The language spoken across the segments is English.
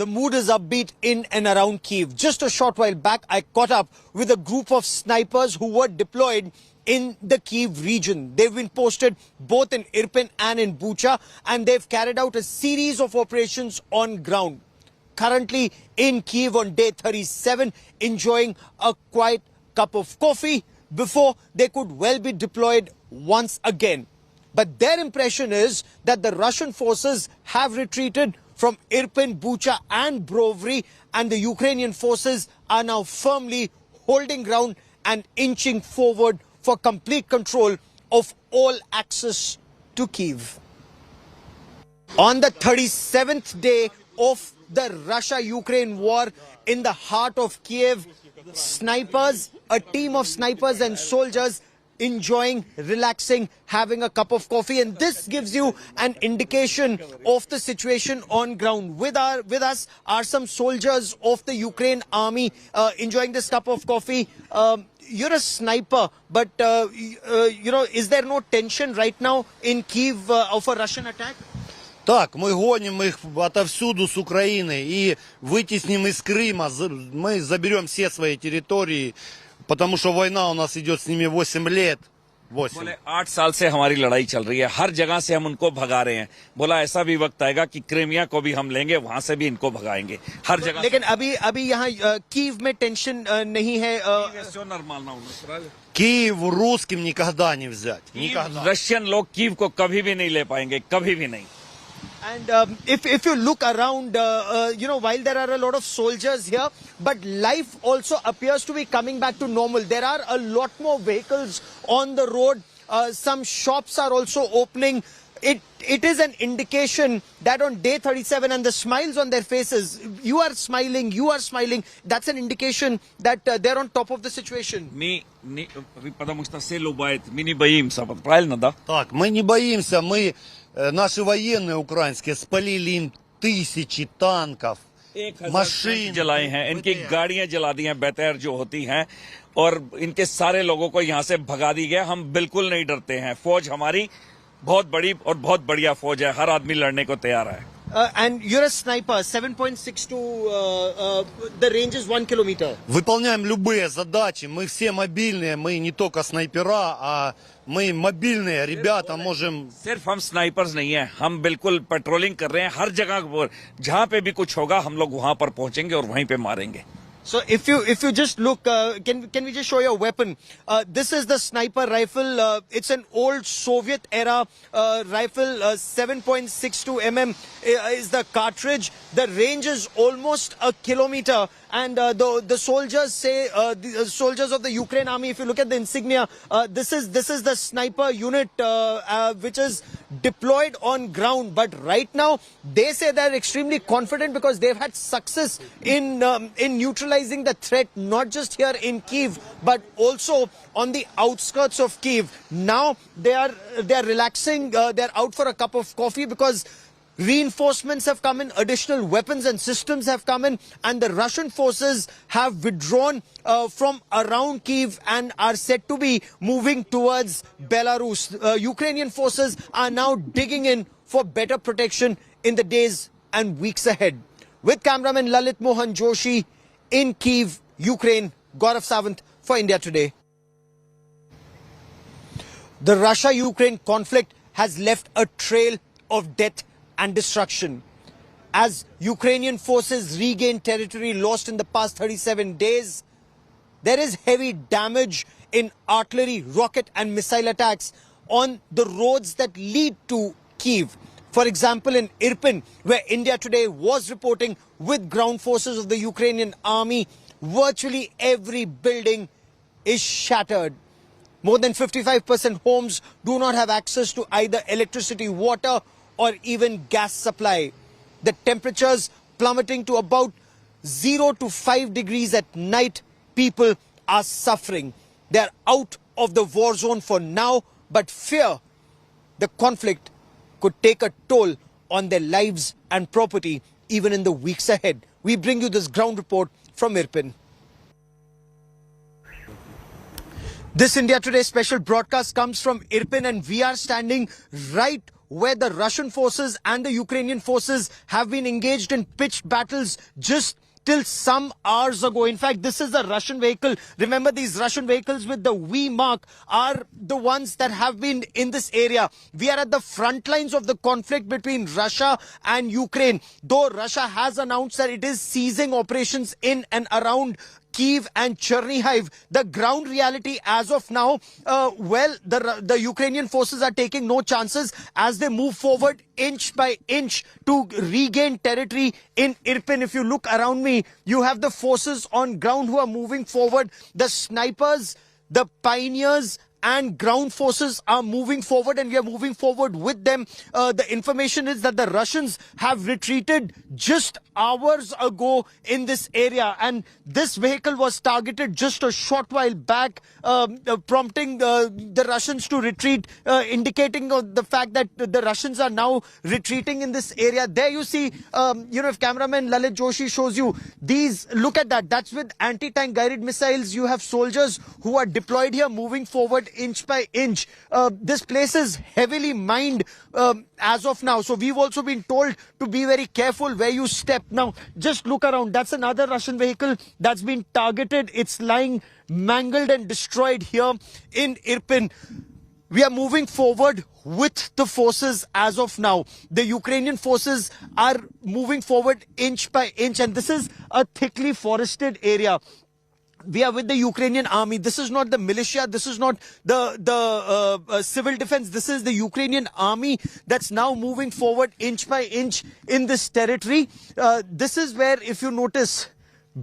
the mood is upbeat in and around Kyiv. Just a short while back, I caught up with a group of snipers who were deployed in the Kyiv region. They've been posted both in Irpin and in Bucha, and they've carried out a series of operations on ground. Currently in Kyiv on day 37, enjoying a quiet cup of coffee before they could well be deployed once again. But their impression is that the Russian forces have retreated from Irpin, Bucha and Brovary, and the Ukrainian forces are now firmly holding ground and inching forward for complete control of all access to Kyiv. On the 37th day of the Russia-Ukraine war in the heart of Kyiv, snipers, a team of snipers and soldiers enjoying, relaxing, having a cup of coffee, and this gives you an indication of the situation on ground. With us are some soldiers of the Ukraine army enjoying this cup of coffee. You're a sniper, but is there no tension right now in Kyiv of a Russian attack? Так, мы гоним их отовсюду с Украины и вытесним из Крыма. Мы заберем все свои территории, потому что война у нас идет с ними 8 лет. 8. बोले 8 साल से हमारी लड़ाई चल रही है, हर जगह से हम उनको भगा रहे हैं. बोला ऐसा भी वक्त आएगा कि क्रीमिया को भी हम लेंगे, वहां से भी इनको भगाएंगे हर जगह. लेकिन अभी यहाँ कीव में टेंशन नहीं है. Киев русским никогда не взять. Никогда. रशियन लोग कीव को कभी भी नहीं ले पाएंगे, कभी भी नहीं. And if you look around, while there are a lot of soldiers here, but life also appears to be coming back to normal. There are a lot more vehicles on the road. Some shops are also opening. It is an indication that on day 37 and the smiles on their faces, you are smiling. That's an indication that they're on top of the situation. Потому что все любят, мы не боимся, правильно, да? Так, мы не боимся, наши военные украинские спалили им тысячи танков, машин जलाए हैं, इनकी गाड़ियां जला दी हैं बेतैर जो होती हैं, और इनके सारे लोगों को यहाँ से भगा दी गया. हम बिल्कुल नहीं डरते हैं. फौज हमारी बहुत बड़ी और बहुत बढ़िया फौज है, हर आदमी लड़ने को तैयार है. And you're a sniper, 7.62, the range is 1 kilometer. Выполняем любые задачи, мы все мобильные, мы не только снайпера, а мы мобильные ребята, можем... सिर्फ हम स्नाइपर्स नहीं हैं, हम बिल्कुल पेट्रोलिंग कर रहे हैं हर जगह पर. जहां पे भी कुछ होगा हम लोग वहां पर पहुंचेंगे और वहीं पे मारेंगे. So if you just look, can we just show your weapon? This is the sniper rifle. It's an old Soviet era rifle. 7.62 mm is the cartridge. The range is almost a kilometer. And the soldiers say, the soldiers of the Ukraine army, if you look at the insignia, this is the sniper unit which is deployed on ground. But right now, they say they're extremely confident because they've had success in neutralizing the threat, not just here in Kyiv, but also on the outskirts of Kyiv. Now they are relaxing. They're out for a cup of coffee because reinforcements have come in, additional weapons and systems have come in, and the Russian forces have withdrawn from around Kyiv and are said to be moving towards Belarus. Ukrainian forces are now digging in for better protection in the days and weeks ahead. With cameraman Lalit Mohan Joshi in Kyiv, Ukraine, Gaurav Sawant for India Today. The Russia-Ukraine conflict has left a trail of death and destruction. As Ukrainian forces regain territory lost in the past 37 days, there is heavy damage in artillery, rocket and missile attacks on the roads that lead to Kyiv. For example, in Irpin, where India Today was reporting with ground forces of the Ukrainian army, virtually every building is shattered. More than 55% homes do not have access to either electricity, water, or even gas supply. The temperatures plummeting to about 0 to 5 degrees at night. People are suffering. They are out of the war zone for now, but fear the conflict could take a toll on their lives and property even in the weeks ahead. We bring you this ground report from Irpin. This India Today special broadcast comes from Irpin, and we are standing right where the Russian forces and the Ukrainian forces have been engaged in pitched battles just till some hours ago. In fact, this is a Russian vehicle. Remember, these Russian vehicles with the V mark are the ones that have been in this area. We are at the front lines of the conflict between Russia and Ukraine. Though Russia has announced that it is ceasing operations in and around Kyiv and Chernihiv, the ground reality as of now, the Ukrainian forces are taking no chances as they move forward inch by inch to regain territory in Irpin. If you look around me, you have the forces on ground who are moving forward. The snipers, the pioneers, and ground forces are moving forward, and we are moving forward with them. The information is that the Russians have retreated just hours ago in this area, and this vehicle was targeted just a short while back, prompting the Russians to retreat, indicating the fact that the Russians are now retreating in this area. There you see, if cameraman Lalit Joshi shows you these, look at that. That's with anti-tank guided missiles. You have soldiers who are deployed here, moving forward inch by inch. This place is heavily mined as of now. So we've also been told to be very careful where you step. Now, just look around. That's another Russian vehicle that's been targeted. It's lying mangled and destroyed here in Irpin. We are moving forward with the forces as of now. The Ukrainian forces are moving forward inch by inch, and this is a thickly forested area. We are with the Ukrainian army. This is not the militia. This is not the civil defense. This is the Ukrainian army that's now moving forward inch by inch in this territory. This is where, if you notice,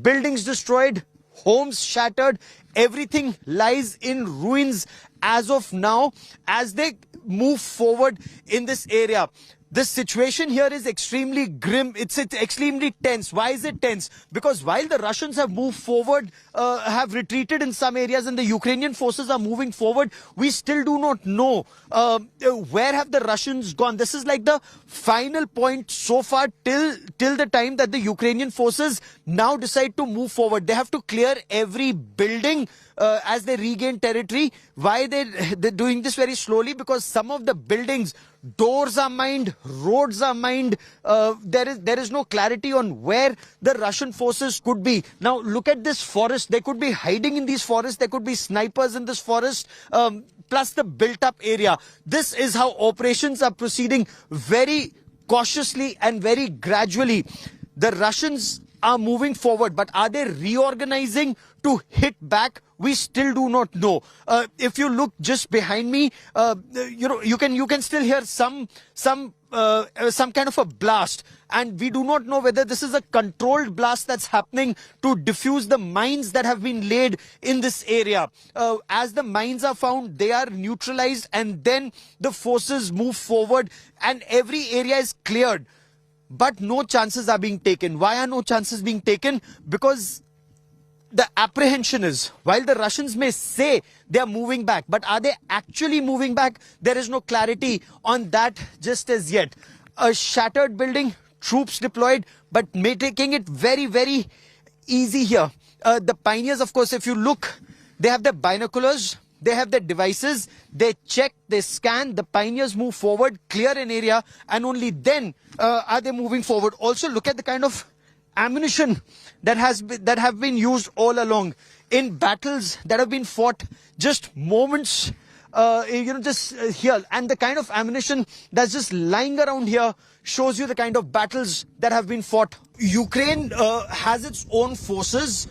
buildings destroyed, homes shattered, everything lies in ruins as of now as they move forward in this area. This situation here is extremely grim. It's extremely tense. Why is it tense? Because while the Russians have moved forward, have retreated in some areas, and the Ukrainian forces are moving forward, we still do not know where have the Russians gone. This is like the final point so far till the time that the Ukrainian forces now decide to move forward. They have to clear every building as they regain territory. Why they're doing this very slowly? Because some of the buildings, doors are mined, roads are mined. There is no clarity on where the Russian forces could be. Now look at this forest. They could be hiding in these forests. There could be snipers in this forest. Plus the built up area. This is how operations are proceeding, very cautiously and very gradually. The Russians are moving forward, but are they reorganizing to hit back? We still do not know. If you look just behind me, you can still hear some kind of a blast, and we do not know whether this is a controlled blast that's happening to diffuse the mines that have been laid in this area. As the mines are found, they are neutralized, and then the forces move forward, and every area is cleared. But no chances are being taken. Why are no chances being taken? Because the apprehension is, while the Russians may say they are moving back, but are they actually moving back? There is no clarity on that just as yet. A shattered building, troops deployed, but making it very, very easy here. The pioneers, of course, if you look, they have their binoculars, they have their devices, they check, they scan, the pioneers move forward, clear an area, and only then are they moving forward. Also, look at the kind of ammunition that have been used all along in battles that have been fought just moments here, and the kind of ammunition that's just lying around here shows you the kind of battles that have been fought. Ukraine has its own forces,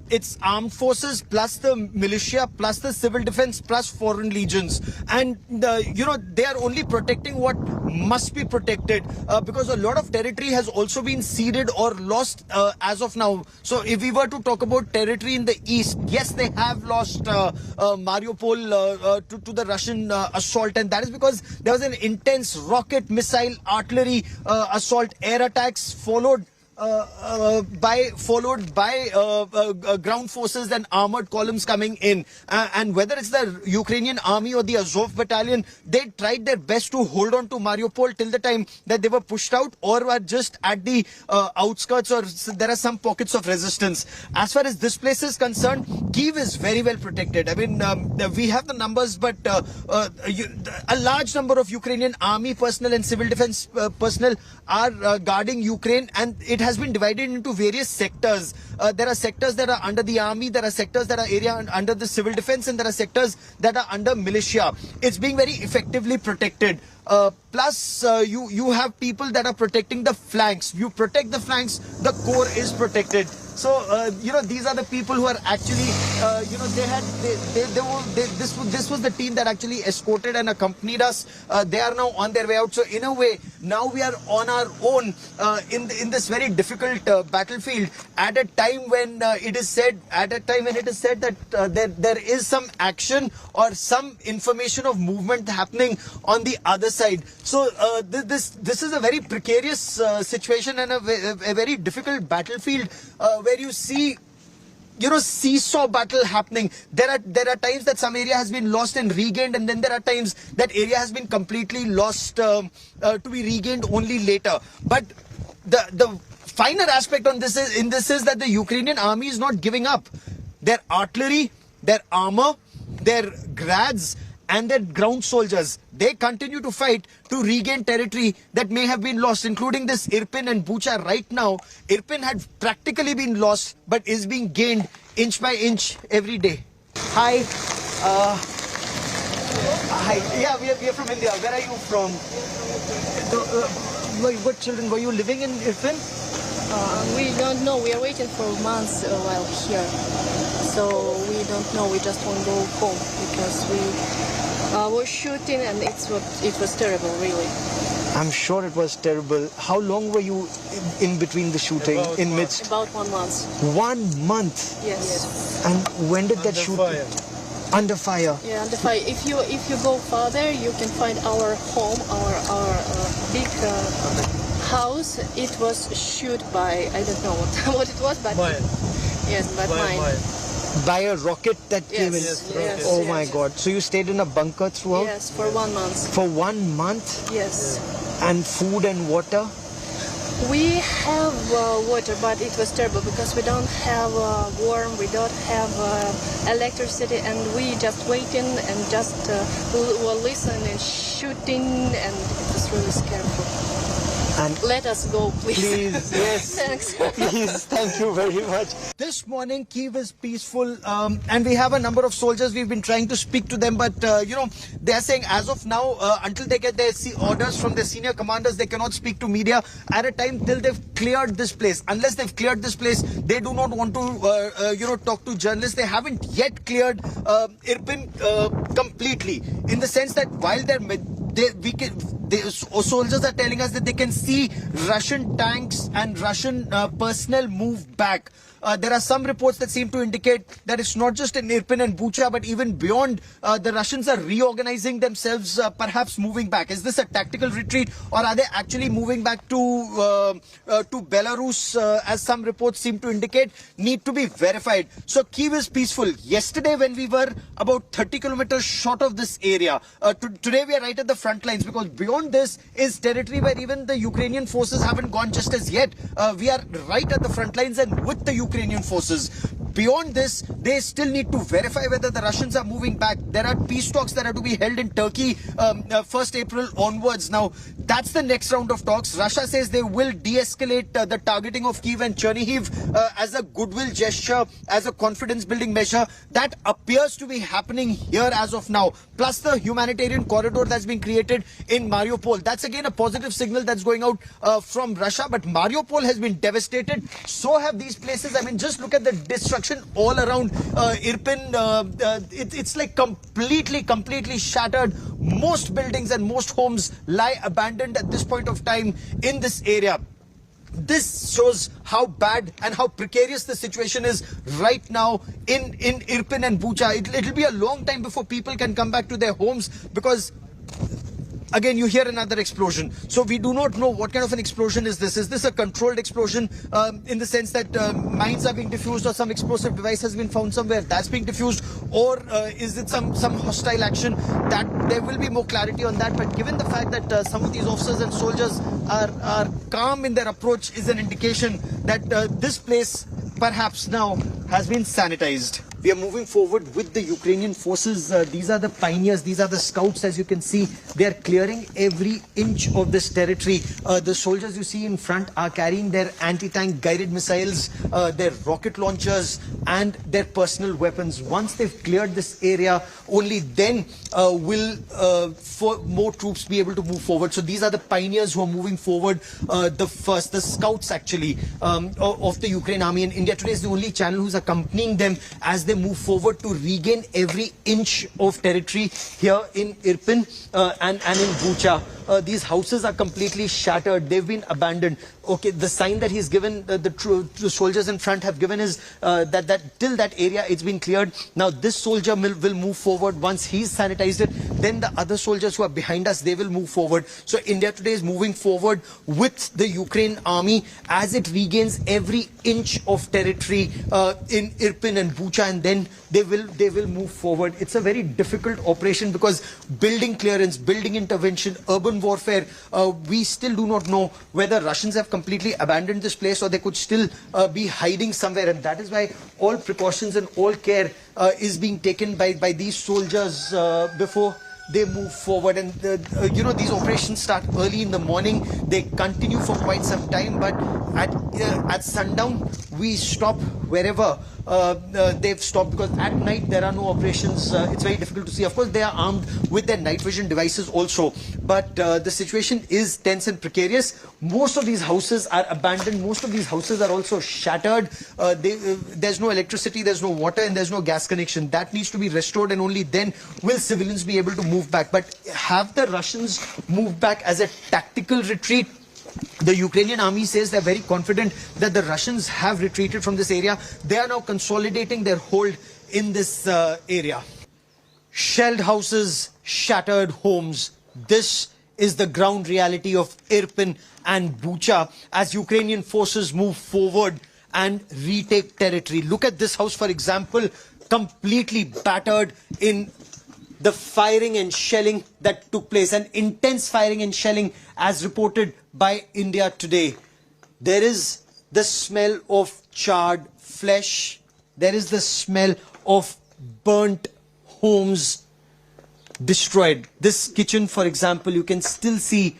its armed forces, plus the militia, plus the civil defense, plus foreign legions. And, they are only protecting what must be protected because a lot of territory has also been ceded or lost as of now. So if we were to talk about territory in the east, yes, they have lost Mariupol to the Russian assault. And that is because there was an intense rocket, missile, artillery assault, air attacks followed followed by ground forces and armored columns coming in. And whether it's the Ukrainian army or the Azov battalion, they tried their best to hold on to Mariupol till the time that they were pushed out or were just at the outskirts, or there are some pockets of resistance. As far as this place is concerned, Kyiv is very well protected. I mean, we have the numbers, but a large number of Ukrainian army personnel and civil defense personnel are guarding Ukraine, and it has been divided into various sectors. There are sectors that are under the army, there are sectors that are under the civil defense, and there are sectors that are under militia. It's being very effectively protected. Plus, you have people that are protecting the flanks. You protect the flanks, the core is protected. So, these are the people who are actually, this was the team that actually escorted and accompanied us. They are now on their way out. So, in a way, now we are on our own in this very difficult battlefield at a time when it is said that there is some action or some information of movement happening on the other side. So, this is a very precarious situation and a very difficult battlefield where you see seesaw battle happening. There are times that some area has been lost and regained, and then there are times that area has been completely lost to be regained only later. But the finer aspect on this is that the Ukrainian army is not giving up. Their artillery, their armor, their grads, and their ground soldiers, they continue to fight to regain territory that may have been lost, including this Irpin and Bucha. Right now, Irpin had practically been lost, but is being gained inch by inch every day. Hi. Hi. Yeah, we are from India. Where are you from? What children? Were you living in Irpin? We don't know. We are waiting for months while here. So we don't know. We just want to go home because we were shooting and it was terrible, really. I'm sure it was terrible. How long were you in between the shooting? About 1 month. 1 month? Yes. And when did that shooting? Under fire. Yeah, under fire. If you go further, you can find our home, our big house. It was shot by, I don't know what it was, but mine. Yes, but mine. By a rocket that came in? Yes, oh my God. So you stayed in a bunker throughout? Yes, for 1 month. For 1 month? Yes. And food and water? We have water, but it was terrible because we don't have warm, we don't have electricity, and we just waiting and just were listening and shooting, and it was really scary. And let us go, please. Please, yes. Thanks. Please, thank you very much. This morning, Kyiv is peaceful, and we have a number of soldiers. We've been trying to speak to them, but they're saying as of now, until they get their orders from their senior commanders, they cannot speak to media at a time till they've cleared this place. Unless they've cleared this place, they do not want to, talk to journalists. They haven't yet cleared Irpin completely, in the sense that while the soldiers are telling us that they can see Russian tanks and Russian personnel move back. There are some reports that seem to indicate that it's not just in Irpin and Bucha, but even beyond, the Russians are reorganizing themselves, perhaps moving back. Is this a tactical retreat, or are they actually moving back to Belarus, as some reports seem to indicate? Need to be verified. So Kyiv is peaceful. Yesterday, when we were about 30 kilometers short of this area, today we are right at the front lines, because beyond this is territory where even the Ukrainian forces haven't gone just as yet. We are right at the front lines and with the Ukrainian forces. Beyond this, they still need to verify whether the Russians are moving back. There are peace talks that are to be held in Turkey 1st April onwards. Now, that's the next round of talks. Russia says they will de-escalate the targeting of Kyiv and Chernihiv as a goodwill gesture, as a confidence-building measure. That appears to be happening here as of now. Plus the humanitarian corridor that's been created in Mariupol. That's again a positive signal that's going out from Russia. But Mariupol has been devastated. So have these places. I mean, just look at the destruction all around Irpin. It's like completely shattered. Most buildings and most homes lie abandoned at this point of time in this area. This shows how bad and how precarious the situation is right now in Irpin and Bucha. It'll be a long time before people can come back to their homes, because again you hear another explosion. So we do not know what kind of an explosion is this. Is this a controlled explosion in the sense that mines are being diffused or some explosive device has been found somewhere that's being diffused, or is it some hostile action? That there will be more clarity on that. But given the fact that some of these officers and soldiers are calm in their approach is an indication that this place perhaps now has been sanitized. We are moving forward with the Ukrainian forces. These are the pioneers, these are the scouts. As you can see, they are clearing every inch of this territory. The soldiers you see in front are carrying their anti-tank guided missiles, their rocket launchers and their personal weapons. Once they've cleared this area, only then will more troops be able to move forward. So these are the pioneers who are moving forward, the scouts actually of the Ukraine army. And India Today is the only channel who's accompanying them as they move forward to regain every inch of territory here in Irpin and in Bucha. These houses are completely shattered. They've been abandoned. Okay, the sign that he's given, the soldiers in front have given is that till that area it's been cleared. Now this soldier will move forward. Once he's sanitized it, then the other soldiers who are behind us, they will move forward. So India Today is moving forward with the Ukraine army as it regains every inch of territory in Irpin and Bucha, and then they will move forward. It's a very difficult operation because building clearance, building intervention, urban warfare, we still do not know whether Russians have completely abandoned this place or they could still be hiding somewhere, and that is why all precautions and all care is being taken by these soldiers before they move forward. And you know, these operations start early in the morning, they continue for quite some time, but at sundown we stop wherever they've stopped, because at night there are no operations. It's very difficult to see. Of course they are armed with their night vision devices also, but the situation is tense and precarious. Most of these houses are abandoned, most of these houses are also shattered. There's no electricity, there's no water, and there's no gas connection. That needs to be restored, and only then will civilians be able to move back. But have the Russians moved back as a tactical retreat? The Ukrainian army says they're very confident that the Russians have retreated from this area. They are now consolidating their hold in this area. Shelled houses, shattered homes. This is the ground reality of Irpin and Bucha as Ukrainian forces move forward and retake territory. Look at this house, for example, completely battered in the firing and shelling that took place, and intense firing and shelling as reported by India Today. There is the smell of charred flesh. There is the smell of burnt homes destroyed. This kitchen, for example, you can still see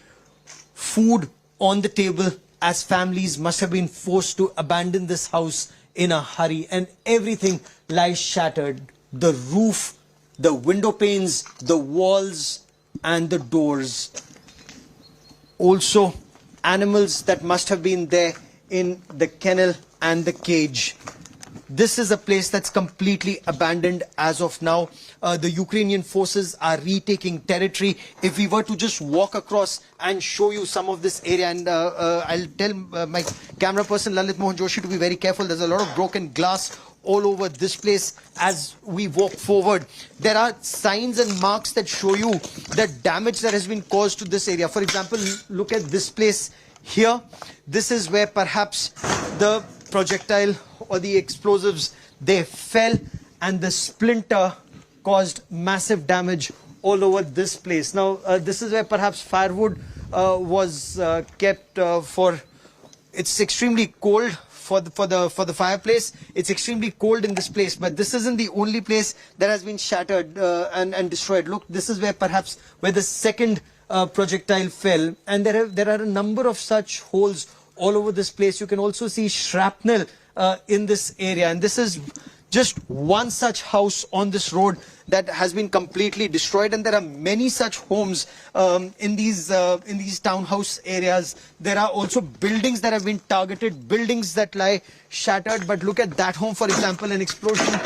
food on the table as families must have been forced to abandon this house in a hurry, and everything lies shattered. The roof, the window panes, the walls and the doors. Also animals that must have been there in the kennel and the cage. This is a place that's completely abandoned as of now. The Ukrainian forces are retaking territory. If we were to just walk across and show you some of this area, and I'll tell my camera person Lalit Mohan Joshi to be very careful. There's a lot of broken glass all over this place as we walk forward. There are signs and marks that show you the damage that has been caused to this area. For example, look at this place here. This is where perhaps the projectile or the explosives, they fell, and the splinter caused massive damage all over this place. Now this is where perhaps firewood was kept for. It's extremely cold for the fireplace. It's extremely cold in this place, but this isn't the only place that has been shattered and destroyed. Look, this is where perhaps where the second projectile fell, and there are a number of such holes all over this place. You can also see shrapnel in this area, and this is just one such house on this road that has been completely destroyed, and there are many such homes in these townhouse areas. There are also buildings that have been targeted, buildings that lie shattered. But look at that home, for example. An explosion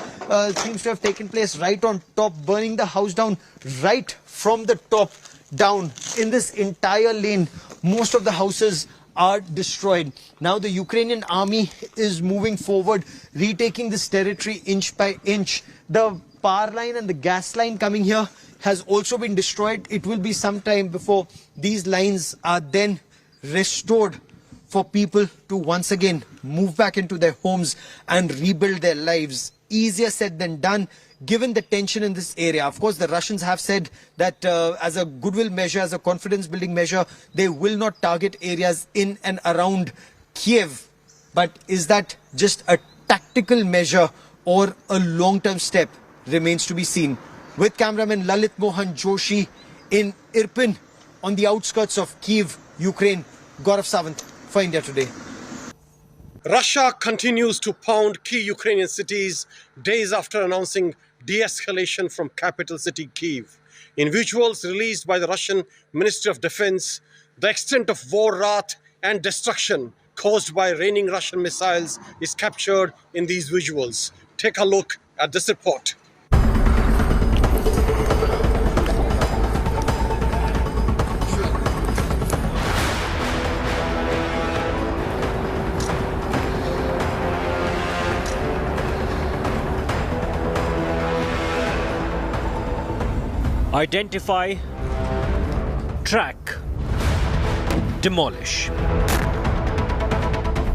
seems to have taken place right on top, burning the house down right from the top down. In this entire lane, most of the houses are destroyed. Now the Ukrainian army is moving forward, retaking this territory inch by inch. The power line and the gas line coming here has also been destroyed. It will be some time before these lines are then restored for people to once again move back into their homes and rebuild their lives. Easier said than done, given the tension in this area. Of course, the Russians have said that as a goodwill measure, as a confidence building measure, they will not target areas in and around Kyiv. But is that just a tactical measure or a long-term step remains to be seen. With cameraman Lalit Mohan Joshi in Irpin on the outskirts of Kyiv, Ukraine, Gaurav Sawant for India Today. Russia continues to pound key Ukrainian cities days after announcing de-escalation from capital city Kyiv. In visuals released by the Russian Ministry of Defense, the extent of war wrath and destruction caused by raining Russian missiles is captured in these visuals. Take a look at this report. Identify, track, demolish.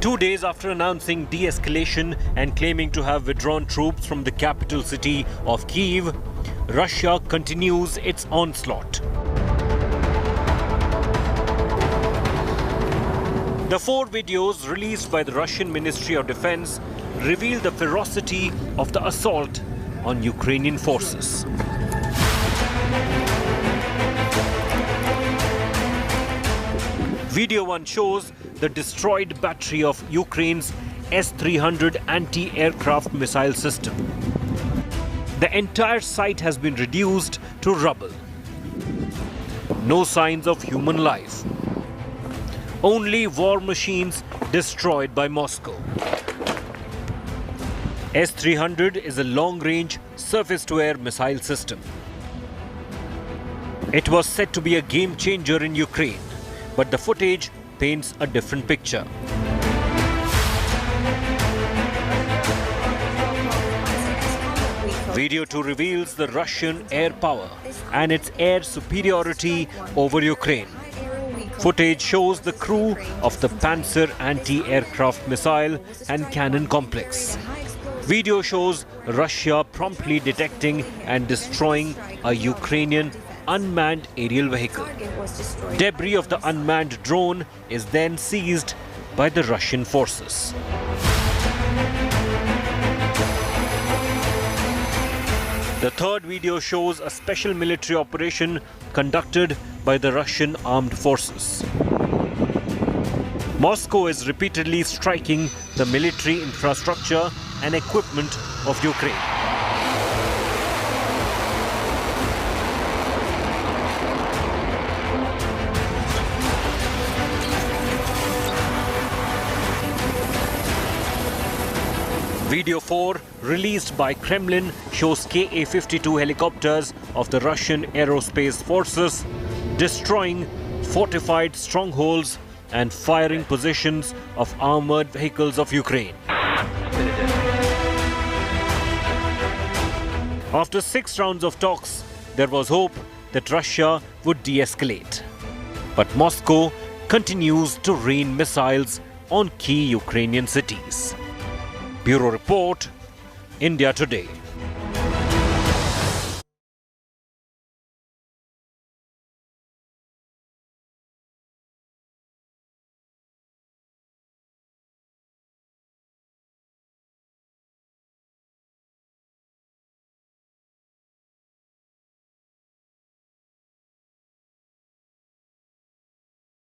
2 days after announcing de-escalation and claiming to have withdrawn troops from the capital city of Kyiv, Russia continues its onslaught. The 4 videos released by the Russian Ministry of Defense reveal the ferocity of the assault on Ukrainian forces. Video 1 shows the destroyed battery of Ukraine's S-300 anti-aircraft missile system. The entire site has been reduced to rubble. No signs of human life. Only war machines destroyed by Moscow. S-300 is a long-range surface-to-air missile system. It was said to be a game changer in Ukraine, but the footage paints a different picture. Video 2 reveals the Russian air power and its air superiority over Ukraine. Footage shows the crew of the Panzer anti-aircraft missile and cannon complex. Video shows Russia promptly detecting and destroying a Ukrainian unmanned aerial vehicle. Debris of the unmanned drone is then seized by the Russian forces. The third video shows a special military operation conducted by the Russian armed forces. Moscow is repeatedly striking the military infrastructure and equipment of Ukraine. Video 4, released by Kremlin, shows Ka-52 helicopters of the Russian aerospace forces destroying fortified strongholds and firing positions of armored vehicles of Ukraine. After 6 rounds of talks, there was hope that Russia would de-escalate. But Moscow continues to rain missiles on key Ukrainian cities. Bureau Report, India Today.